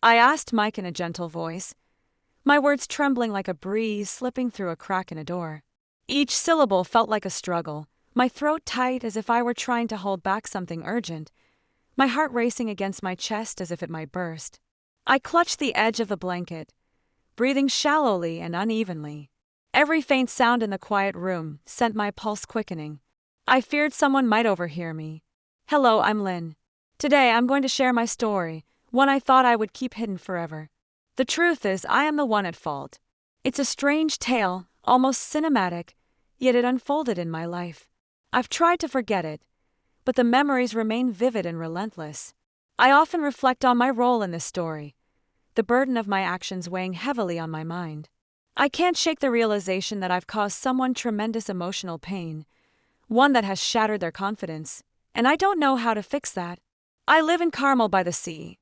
I asked Mike in a gentle voice, my words trembling like a breeze slipping through a crack in a door. Each syllable felt like a struggle, my throat tight as if I were trying to hold back something urgent, my heart racing against my chest as if it might burst. I clutched the edge of the blanket, breathing shallowly and unevenly. Every faint sound in the quiet room sent my pulse quickening. I feared someone might overhear me. Hello, I'm Lynn. Today I'm going to share my story, one I thought I would keep hidden forever. The truth is, I am the one at fault. It's a strange tale, almost cinematic, yet it unfolded in my life. I've tried to forget it, but the memories remain vivid and relentless. I often reflect on my role in this story, the burden of my actions weighing heavily on my mind. I can't shake the realization that I've caused someone tremendous emotional pain, one that has shattered their confidence, and I don't know how to fix that. I live in Carmel by the Sea,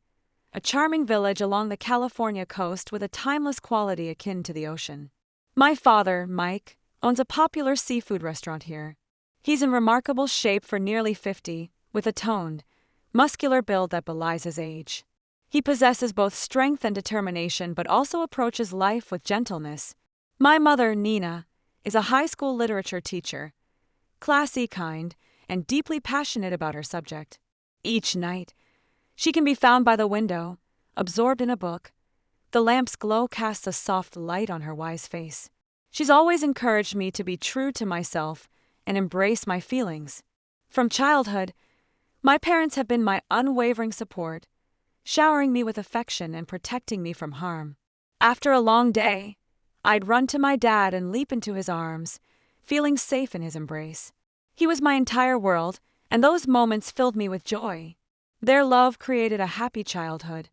a charming village along the California coast with a timeless quality akin to the ocean. My father, Mike, owns a popular seafood restaurant here. He's in remarkable shape for nearly 50, with a toned, muscular build that belies his age. He possesses both strength and determination but also approaches life with gentleness. My mother, Nina, is a high school literature teacher, classy, kind, and deeply passionate about her subject. Each night, she can be found by the window, absorbed in a book. The lamp's glow casts a soft light on her wise face. She's always encouraged me to be true to myself and embrace my feelings. From childhood, my parents have been my unwavering support, showering me with affection and protecting me from harm. After a long day, I'd run to my dad and leap into his arms, feeling safe in his embrace. He was my entire world, and those moments filled me with joy. Their love created a happy childhood.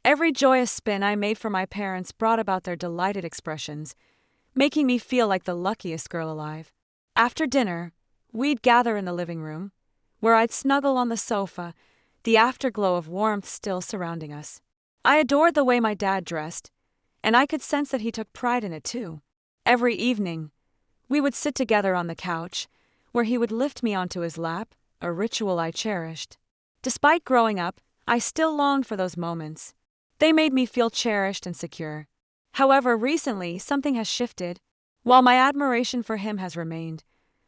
Every joyous spin I made for my parents brought about their delighted expressions, making me feel like the luckiest girl alive. After dinner, we'd gather in the living room, where I'd snuggle on the sofa, the afterglow of warmth still surrounding us. I adored the way my dad dressed, and I could sense that he took pride in it too. Every evening, we would sit together on the couch, where he would lift me onto his lap, a ritual I cherished. Despite growing up, I still longed for those moments. They made me feel cherished and secure. However, recently, something has shifted. While my admiration for him has remained,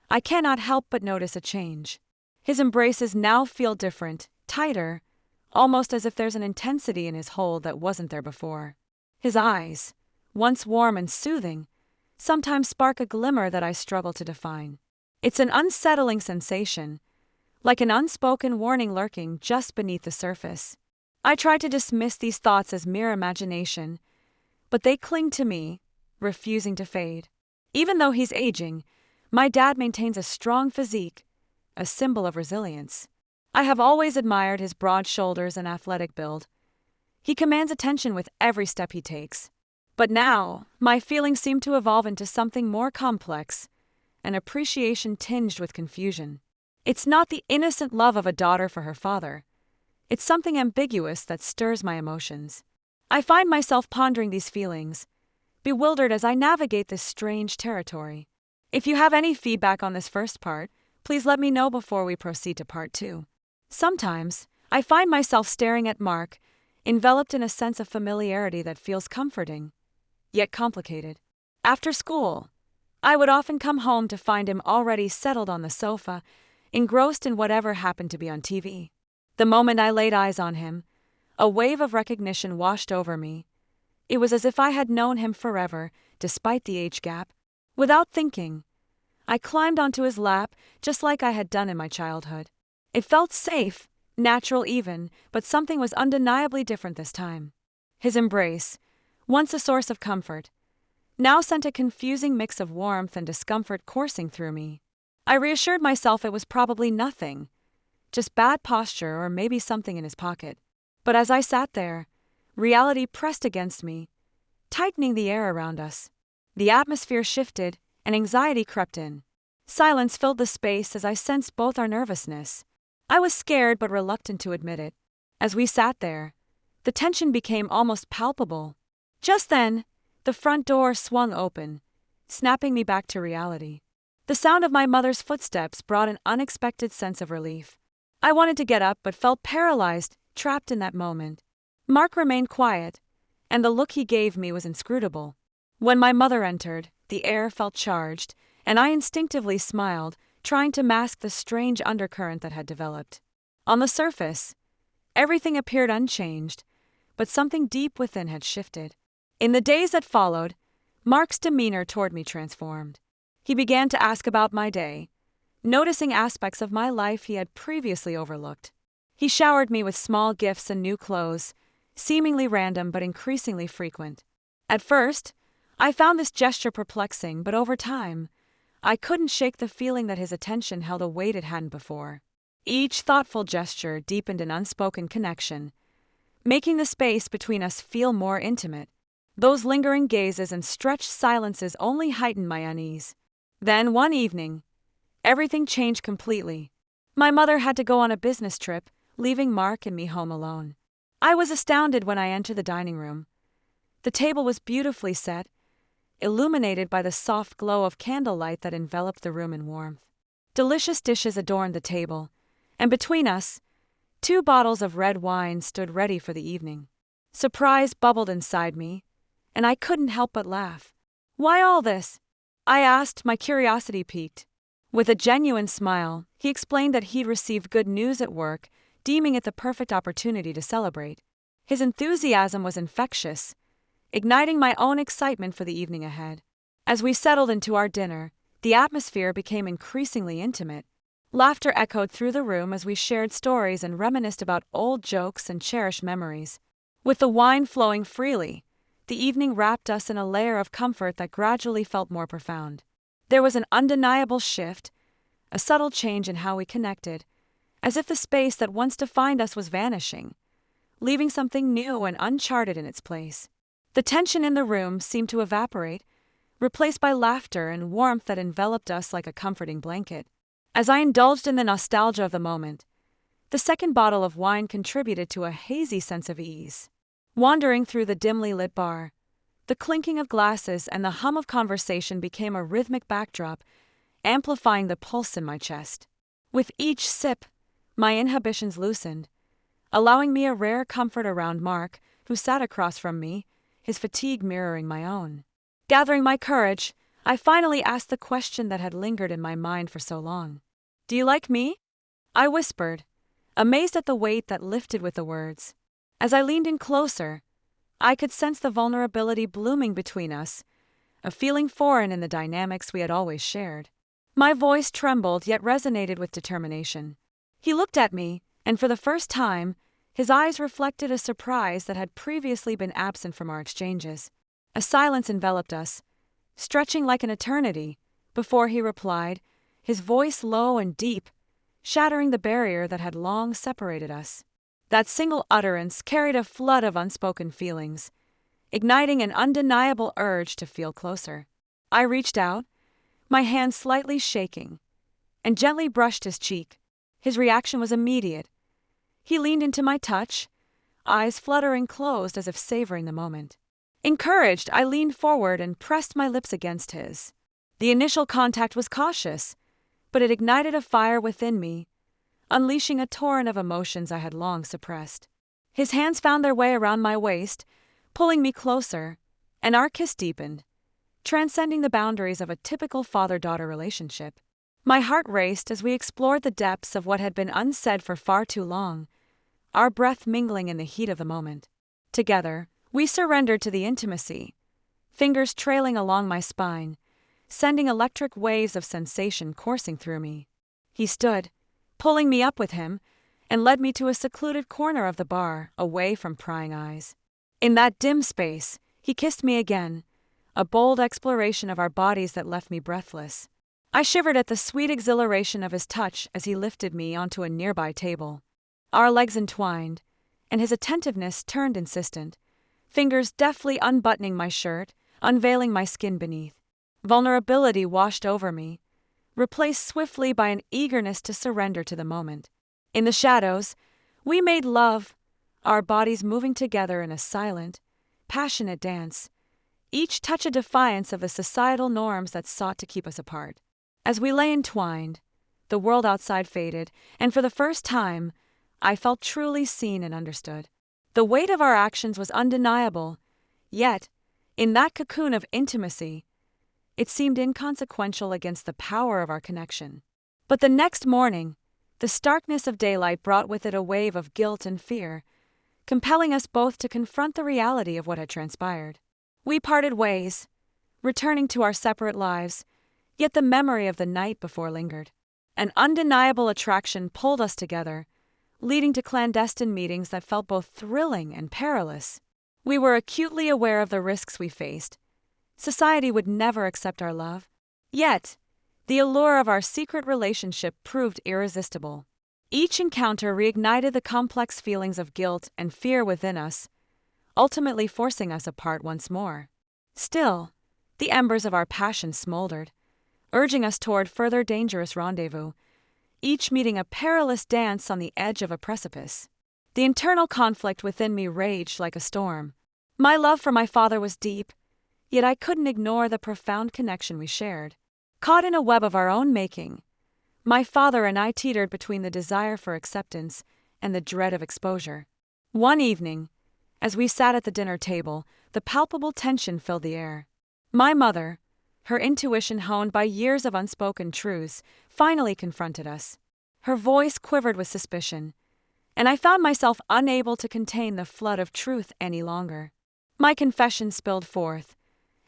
I cannot help but notice a change. His embraces now feel different, tighter, almost as if there's an intensity in his hold that wasn't there before. His eyes, once warm and soothing, sometimes spark a glimmer that I struggle to define. It's an unsettling sensation, like an unspoken warning lurking just beneath the surface. I try to dismiss these thoughts as mere imagination, but they cling to me, refusing to fade. Even though he's aging, my dad maintains a strong physique, a symbol of resilience. I have always admired his broad shoulders and athletic build. He commands attention with every step he takes. But now, my feelings seem to evolve into something more complex, an appreciation tinged with confusion. It's not the innocent love of a daughter for her father. It's something ambiguous that stirs my emotions. I find myself pondering these feelings, bewildered as I navigate this strange territory. If you have any feedback on this first part, please let me know before we proceed to part 2. Sometimes, I find myself staring at Mark, enveloped in a sense of familiarity that feels comforting, yet complicated. After school, I would often come home to find him already settled on the sofa, engrossed in whatever happened to be on TV. The moment I laid eyes on him, a wave of recognition washed over me. It was as if I had known him forever, despite the age gap. Without thinking, I climbed onto his lap just like I had done in my childhood. It felt safe, natural even, but something was undeniably different this time. His embrace, once a source of comfort, now sent a confusing mix of warmth and discomfort coursing through me. I reassured myself it was probably nothing, just bad posture or maybe something in his pocket. But as I sat there, reality pressed against me, tightening the air around us. The atmosphere shifted, and anxiety crept in. Silence filled the space as I sensed both our nervousness. I was scared but reluctant to admit it. As we sat there, the tension became almost palpable. Just then, the front door swung open, snapping me back to reality. The sound of my mother's footsteps brought an unexpected sense of relief. I wanted to get up but felt paralyzed, trapped in that moment. Mark remained quiet, and the look he gave me was inscrutable. When my mother entered, the air felt charged, and I instinctively smiled, trying to mask the strange undercurrent that had developed. On the surface, everything appeared unchanged, but something deep within had shifted. In the days that followed, Mark's demeanor toward me transformed. He began to ask about my day, noticing aspects of my life he had previously overlooked. He showered me with small gifts and new clothes, seemingly random but increasingly frequent. At first, I found this gesture perplexing, but over time, I couldn't shake the feeling that his attention held a weight it hadn't before. Each thoughtful gesture deepened an unspoken connection, making the space between us feel more intimate. Those lingering gazes and stretched silences only heightened my unease. Then, one evening, everything changed completely. My mother had to go on a business trip, leaving Mark and me home alone. I was astounded when I entered the dining room. The table was beautifully set, illuminated by the soft glow of candlelight that enveloped the room in warmth. Delicious dishes adorned the table, and between us, 2 bottles of red wine stood ready for the evening. Surprise bubbled inside me, and I couldn't help but laugh. "Why all this?" I asked, my curiosity piqued. With a genuine smile, he explained that he'd received good news at work, deeming it the perfect opportunity to celebrate. His enthusiasm was infectious, igniting my own excitement for the evening ahead. As we settled into our dinner, the atmosphere became increasingly intimate. Laughter echoed through the room as we shared stories and reminisced about old jokes and cherished memories. With the wine flowing freely, the evening wrapped us in a layer of comfort that gradually felt more profound. There was an undeniable shift, a subtle change in how we connected, as if the space that once defined us was vanishing, leaving something new and uncharted in its place. The tension in the room seemed to evaporate, replaced by laughter and warmth that enveloped us like a comforting blanket. As I indulged in the nostalgia of the moment, the second bottle of wine contributed to a hazy sense of ease. Wandering through the dimly lit bar, the clinking of glasses and the hum of conversation became a rhythmic backdrop, amplifying the pulse in my chest. With each sip, my inhibitions loosened, allowing me a rare comfort around Mark, who sat across from me, his fatigue mirroring my own. Gathering my courage, I finally asked the question that had lingered in my mind for so long. "Do you like me?" I whispered, amazed at the weight that lifted with the words. As I leaned in closer, I could sense the vulnerability blooming between us, a feeling foreign in the dynamics we had always shared. My voice trembled yet resonated with determination. He looked at me, and for the first time, his eyes reflected a surprise that had previously been absent from our exchanges. A silence enveloped us, stretching like an eternity, before he replied, his voice low and deep, shattering the barrier that had long separated us. That single utterance carried a flood of unspoken feelings, igniting an undeniable urge to feel closer. I reached out, my hand slightly shaking, and gently brushed his cheek. His reaction was immediate. He leaned into my touch, eyes fluttering closed as if savoring the moment. Encouraged, I leaned forward and pressed my lips against his. The initial contact was cautious, but it ignited a fire within me, unleashing a torrent of emotions I had long suppressed. His hands found their way around my waist, pulling me closer, and our kiss deepened, transcending the boundaries of a typical father-daughter relationship. My heart raced as we explored the depths of what had been unsaid for far too long, our breath mingling in the heat of the moment. Together, we surrendered to the intimacy, fingers trailing along my spine, sending electric waves of sensation coursing through me. He stood, pulling me up with him, and led me to a secluded corner of the bar, away from prying eyes. In that dim space, he kissed me again, a bold exploration of our bodies that left me breathless. I shivered at the sweet exhilaration of his touch as he lifted me onto a nearby table. Our legs entwined, and his attentiveness turned insistent, fingers deftly unbuttoning my shirt, unveiling my skin beneath. Vulnerability washed over me, replaced swiftly by an eagerness to surrender to the moment. In the shadows, we made love, our bodies moving together in a silent, passionate dance, each touch a defiance of the societal norms that sought to keep us apart. As we lay entwined, the world outside faded, and for the first time, I felt truly seen and understood. The weight of our actions was undeniable, yet, in that cocoon of intimacy, it seemed inconsequential against the power of our connection. But the next morning, the starkness of daylight brought with it a wave of guilt and fear, compelling us both to confront the reality of what had transpired. We parted ways, returning to our separate lives, yet the memory of the night before lingered. An undeniable attraction pulled us together, leading to clandestine meetings that felt both thrilling and perilous. We were acutely aware of the risks we faced. Society would never accept our love. Yet, the allure of our secret relationship proved irresistible. Each encounter reignited the complex feelings of guilt and fear within us, ultimately forcing us apart once more. Still, the embers of our passion smoldered, urging us toward further dangerous rendezvous, each meeting a perilous dance on the edge of a precipice. The internal conflict within me raged like a storm. My love for my father was deep, yet I couldn't ignore the profound connection we shared. Caught in a web of our own making, my father and I teetered between the desire for acceptance and the dread of exposure. One evening, as we sat at the dinner table, the palpable tension filled the air. My mother, her intuition honed by years of unspoken truths, finally confronted us. Her voice quivered with suspicion, and I found myself unable to contain the flood of truth any longer. My confession spilled forth,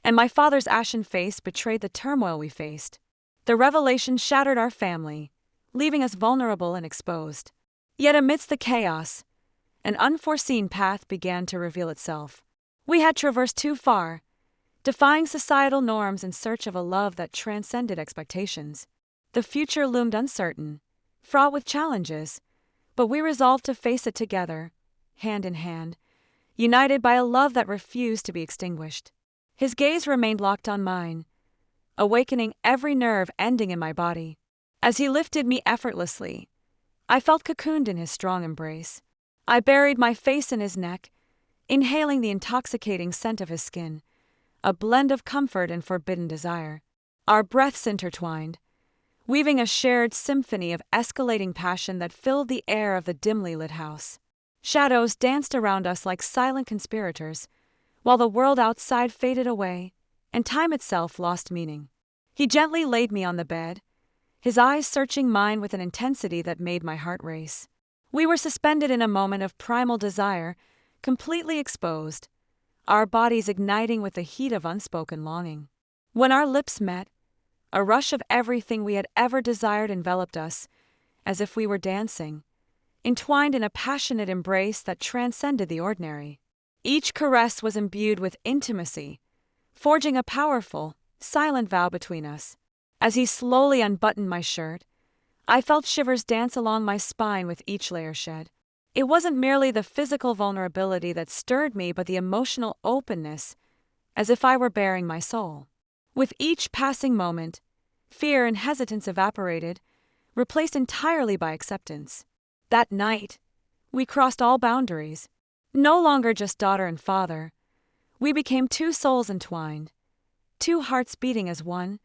and my father's ashen face betrayed the turmoil we faced. The revelation shattered our family, leaving us vulnerable and exposed. Yet amidst the chaos, an unforeseen path began to reveal itself. We had traversed too far, defying societal norms in search of a love that transcended expectations. The future loomed uncertain, fraught with challenges, but we resolved to face it together, hand in hand, united by a love that refused to be extinguished. His gaze remained locked on mine, awakening every nerve ending in my body. As he lifted me effortlessly, I felt cocooned in his strong embrace. I buried my face in his neck, inhaling the intoxicating scent of his skin, a blend of comfort and forbidden desire. Our breaths intertwined, weaving a shared symphony of escalating passion that filled the air of the dimly lit house. Shadows danced around us like silent conspirators, while the world outside faded away and time itself lost meaning. He gently laid me on the bed, his eyes searching mine with an intensity that made my heart race. We were suspended in a moment of primal desire, completely exposed, our bodies igniting with the heat of unspoken longing. When our lips met, a rush of everything we had ever desired enveloped us, as if we were dancing, entwined in a passionate embrace that transcended the ordinary. Each caress was imbued with intimacy, forging a powerful, silent vow between us. As he slowly unbuttoned my shirt, I felt shivers dance along my spine with each layer shed. It wasn't merely the physical vulnerability that stirred me, but the emotional openness, as if I were baring my soul. With each passing moment, fear and hesitance evaporated, replaced entirely by acceptance. That night, we crossed all boundaries. No longer just daughter and father, we became two souls entwined, two hearts beating as one,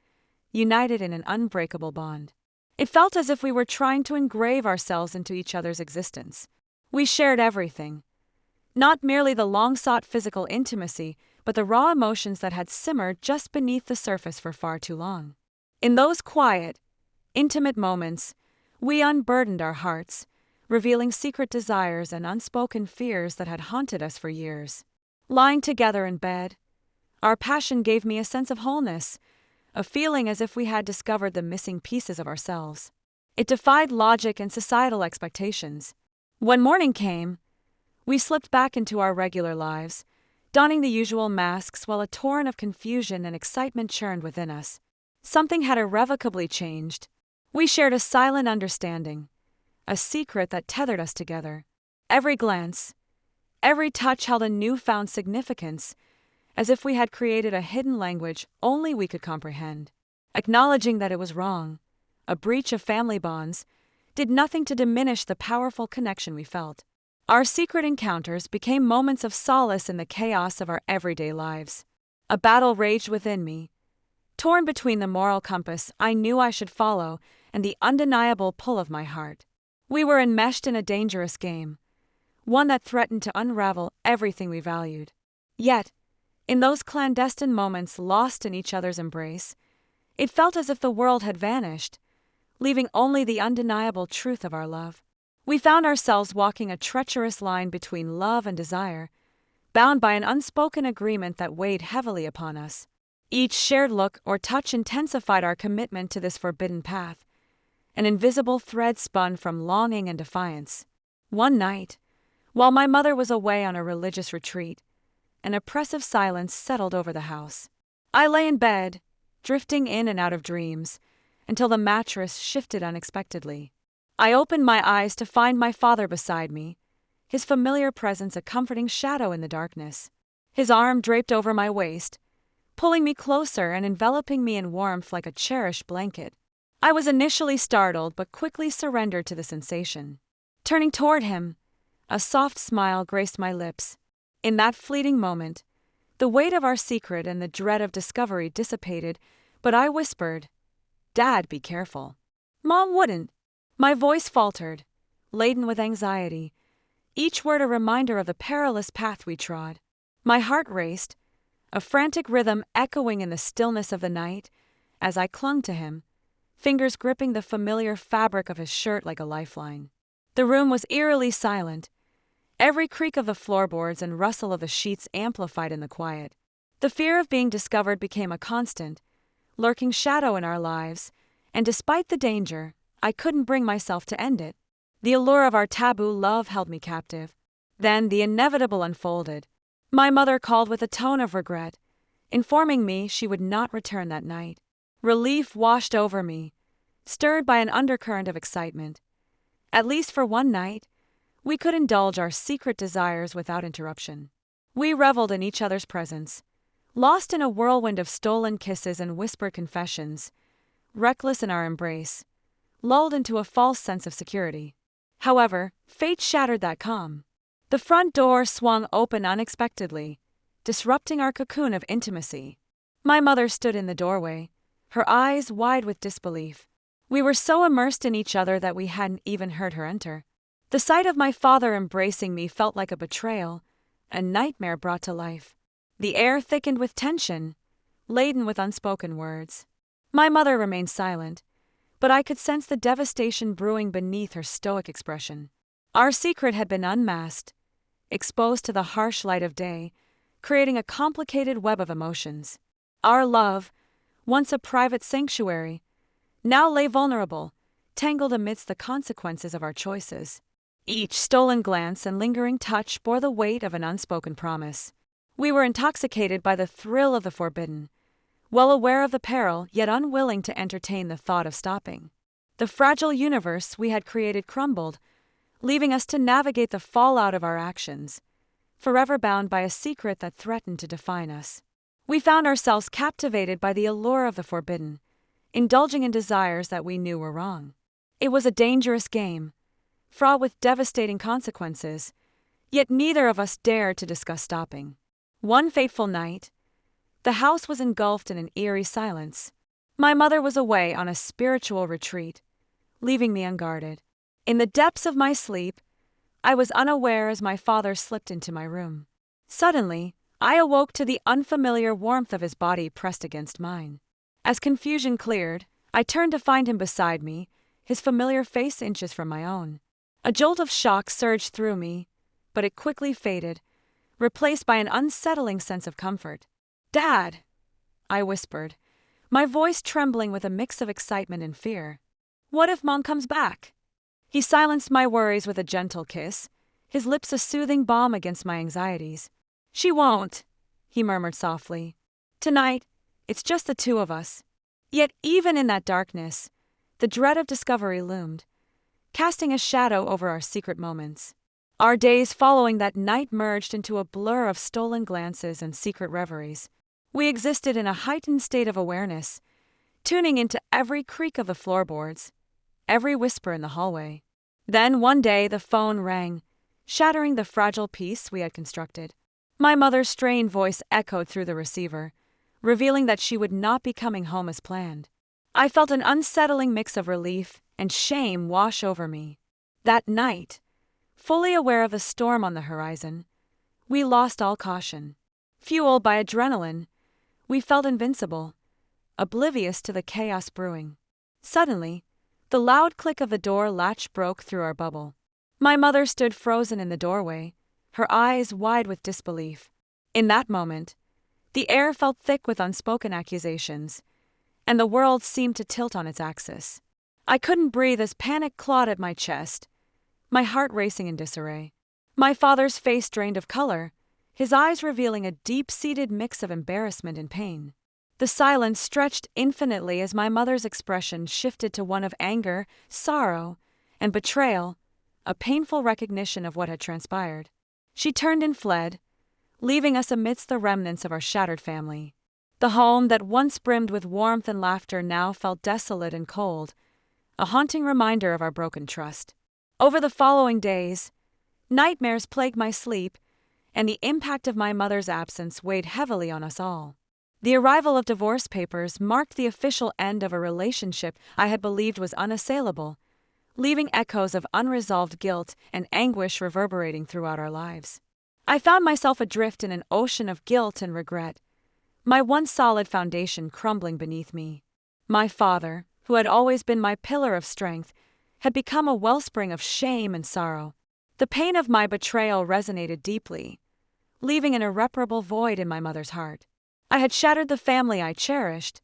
united in an unbreakable bond. It felt as if we were trying to engrave ourselves into each other's existence. We shared everything, not merely the long-sought physical intimacy, but the raw emotions that had simmered just beneath the surface for far too long. In those quiet, intimate moments, we unburdened our hearts, revealing secret desires and unspoken fears that had haunted us for years. Lying together in bed, our passion gave me a sense of wholeness, a feeling as if we had discovered the missing pieces of ourselves. It defied logic and societal expectations. When morning came, we slipped back into our regular lives, donning the usual masks while a torrent of confusion and excitement churned within us. Something had irrevocably changed. We shared a silent understanding, a secret that tethered us together. Every glance, every touch held a newfound significance, as if we had created a hidden language only we could comprehend. Acknowledging that it was wrong, a breach of family bonds, did nothing to diminish the powerful connection we felt. Our secret encounters became moments of solace in the chaos of our everyday lives. A battle raged within me, torn between the moral compass I knew I should follow and the undeniable pull of my heart. We were enmeshed in a dangerous game, one that threatened to unravel everything we valued. Yet, in those clandestine moments lost in each other's embrace, it felt as if the world had vanished, leaving only the undeniable truth of our love. We found ourselves walking a treacherous line between love and desire, bound by an unspoken agreement that weighed heavily upon us. Each shared look or touch intensified our commitment to this forbidden path, an invisible thread spun from longing and defiance. One night, while my mother was away on a religious retreat, an oppressive silence settled over the house. I lay in bed, drifting in and out of dreams, until the mattress shifted unexpectedly. I opened my eyes to find my father beside me, his familiar presence a comforting shadow in the darkness. His arm draped over my waist, pulling me closer and enveloping me in warmth like a cherished blanket. I was initially startled but quickly surrendered to the sensation. Turning toward him, a soft smile graced my lips. In that fleeting moment, the weight of our secret and the dread of discovery dissipated, but I whispered, "Dad, be careful." Mom wouldn't. My voice faltered, laden with anxiety, each word a reminder of the perilous path we trod. My heart raced, a frantic rhythm echoing in the stillness of the night, as I clung to him, fingers gripping the familiar fabric of his shirt like a lifeline. The room was eerily silent, every creak of the floorboards and rustle of the sheets amplified in the quiet. The fear of being discovered became a constant, lurking shadow in our lives, and despite the danger, I couldn't bring myself to end it. The allure of our taboo love held me captive. Then the inevitable unfolded. My mother called with a tone of regret, informing me she would not return that night. Relief washed over me, stirred by an undercurrent of excitement. At least for one night, we could indulge our secret desires without interruption. We reveled in each other's presence, lost in a whirlwind of stolen kisses and whispered confessions, reckless in our embrace, lulled into a false sense of security. However, fate shattered that calm. The front door swung open unexpectedly, disrupting our cocoon of intimacy. My mother stood in the doorway, her eyes wide with disbelief. We were so immersed in each other that we hadn't even heard her enter. The sight of my father embracing me felt like a betrayal, a nightmare brought to life. The air thickened with tension, laden with unspoken words. My mother remained silent, but I could sense the devastation brewing beneath her stoic expression. Our secret had been unmasked, exposed to the harsh light of day, creating a complicated web of emotions. Our love, once a private sanctuary, now lay vulnerable, tangled amidst the consequences of our choices. Each stolen glance and lingering touch bore the weight of an unspoken promise. We were intoxicated by the thrill of the forbidden, well aware of the peril, yet unwilling to entertain the thought of stopping. The fragile universe we had created crumbled, leaving us to navigate the fallout of our actions, forever bound by a secret that threatened to define us. We found ourselves captivated by the allure of the forbidden, indulging in desires that we knew were wrong. It was a dangerous game, fraught with devastating consequences, yet neither of us dared to discuss stopping. One fateful night, the house was engulfed in an eerie silence. My mother was away on a spiritual retreat, leaving me unguarded. In the depths of my sleep, I was unaware as my father slipped into my room. Suddenly, I awoke to the unfamiliar warmth of his body pressed against mine. As confusion cleared, I turned to find him beside me, his familiar face inches from my own. A jolt of shock surged through me, but it quickly faded, replaced by an unsettling sense of comfort. "Dad!" I whispered, my voice trembling with a mix of excitement and fear. "What if Mom comes back?" He silenced my worries with a gentle kiss, his lips a soothing balm against my anxieties. "She won't," he murmured softly. "Tonight, it's just the two of us." Yet even in that darkness, the dread of discovery loomed, casting a shadow over our secret moments. Our days following that night merged into a blur of stolen glances and secret reveries. We existed in a heightened state of awareness, tuning into every creak of the floorboards, every whisper in the hallway. Then one day the phone rang, shattering the fragile peace we had constructed. My mother's strained voice echoed through the receiver, revealing that she would not be coming home as planned. I felt an unsettling mix of relief and shame wash over me. That night, Fully aware of the storm on the horizon, we lost all caution. Fueled by adrenaline, we felt invincible, oblivious to the chaos brewing. Suddenly, the loud click of the door latch broke through our bubble. My mother stood frozen in the doorway, her eyes wide with disbelief. In that moment, the air felt thick with unspoken accusations, and the world seemed to tilt on its axis. I couldn't breathe as panic clawed at my chest, my heart racing in disarray. My father's face drained of color, his eyes revealing a deep-seated mix of embarrassment and pain. The silence stretched infinitely as my mother's expression shifted to one of anger, sorrow, and betrayal, a painful recognition of what had transpired. She turned and fled, leaving us amidst the remnants of our shattered family. The home that once brimmed with warmth and laughter now felt desolate and cold, a haunting reminder of our broken trust. Over the following days, nightmares plagued my sleep, and the impact of my mother's absence weighed heavily on us all. The arrival of divorce papers marked the official end of a relationship I had believed was unassailable, leaving echoes of unresolved guilt and anguish reverberating throughout our lives. I found myself adrift in an ocean of guilt and regret, my once solid foundation crumbling beneath me. My father, who had always been my pillar of strength, had become a wellspring of shame and sorrow. The pain of my betrayal resonated deeply, leaving an irreparable void in my mother's heart. I had shattered the family I cherished,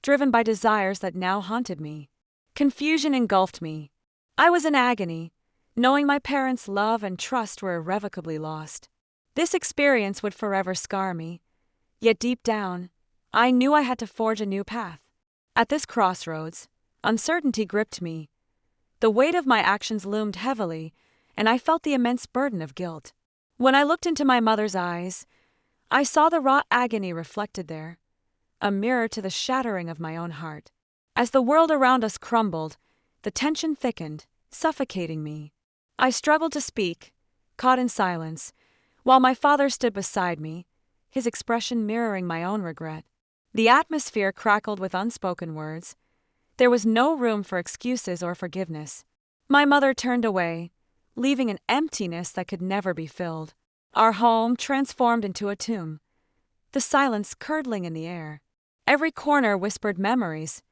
driven by desires that now haunted me. Confusion engulfed me. I was in agony, knowing my parents' love and trust were irrevocably lost. This experience would forever scar me, yet deep down, I knew I had to forge a new path. At this crossroads, uncertainty gripped me. The weight of my actions loomed heavily, and I felt the immense burden of guilt. When I looked into my mother's eyes, I saw the raw agony reflected there, a mirror to the shattering of my own heart. As the world around us crumbled, the tension thickened, suffocating me. I struggled to speak, caught in silence, while my father stood beside me, his expression mirroring my own regret. The atmosphere crackled with unspoken words. There was no room for excuses or forgiveness. My mother turned away, leaving an emptiness that could never be filled. Our home transformed into a tomb, the silence curdling in the air. Every corner whispered memories,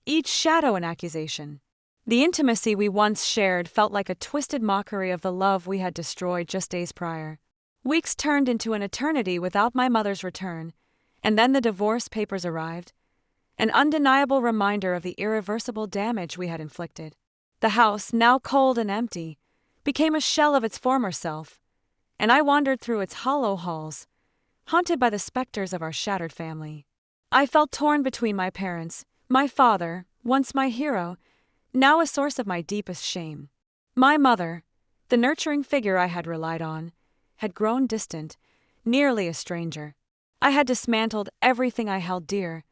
each shadow an accusation. The intimacy we once shared felt like a twisted mockery of the love we had destroyed just days prior. Weeks turned into an eternity without my mother's return, and then the divorce papers arrived, an undeniable reminder of the irreversible damage we had inflicted. The house, now cold and empty, became a shell of its former self, and I wandered through its hollow halls, haunted by the specters of our shattered family. I felt torn between my parents, my father, once my hero, now a source of my deepest shame. My mother, the nurturing figure I had relied on, had grown distant, nearly a stranger. I had dismantled everything I held dear,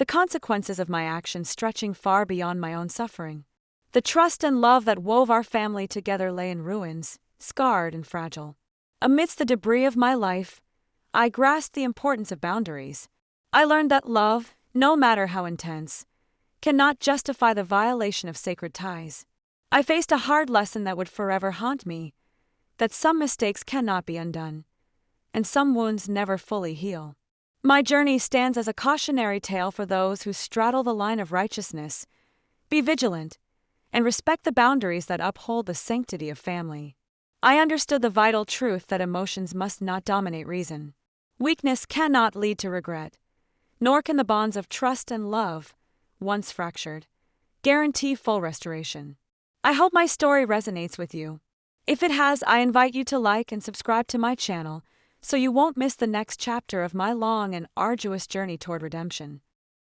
the consequences of my actions stretching far beyond my own suffering. The trust and love that wove our family together lay in ruins, scarred and fragile. Amidst the debris of my life, I grasped the importance of boundaries. I learned that love, no matter how intense, cannot justify the violation of sacred ties. I faced a hard lesson that would forever haunt me, that some mistakes cannot be undone, and some wounds never fully heal. My journey stands as a cautionary tale for those who straddle the line of righteousness. Be vigilant, and respect the boundaries that uphold the sanctity of family. I understood the vital truth that emotions must not dominate reason. Weakness cannot lead to regret, nor can the bonds of trust and love, once fractured, guarantee full restoration. I hope my story resonates with you. If it has, I invite you to like and subscribe to my channel so you won't miss the next chapter of my long and arduous journey toward redemption.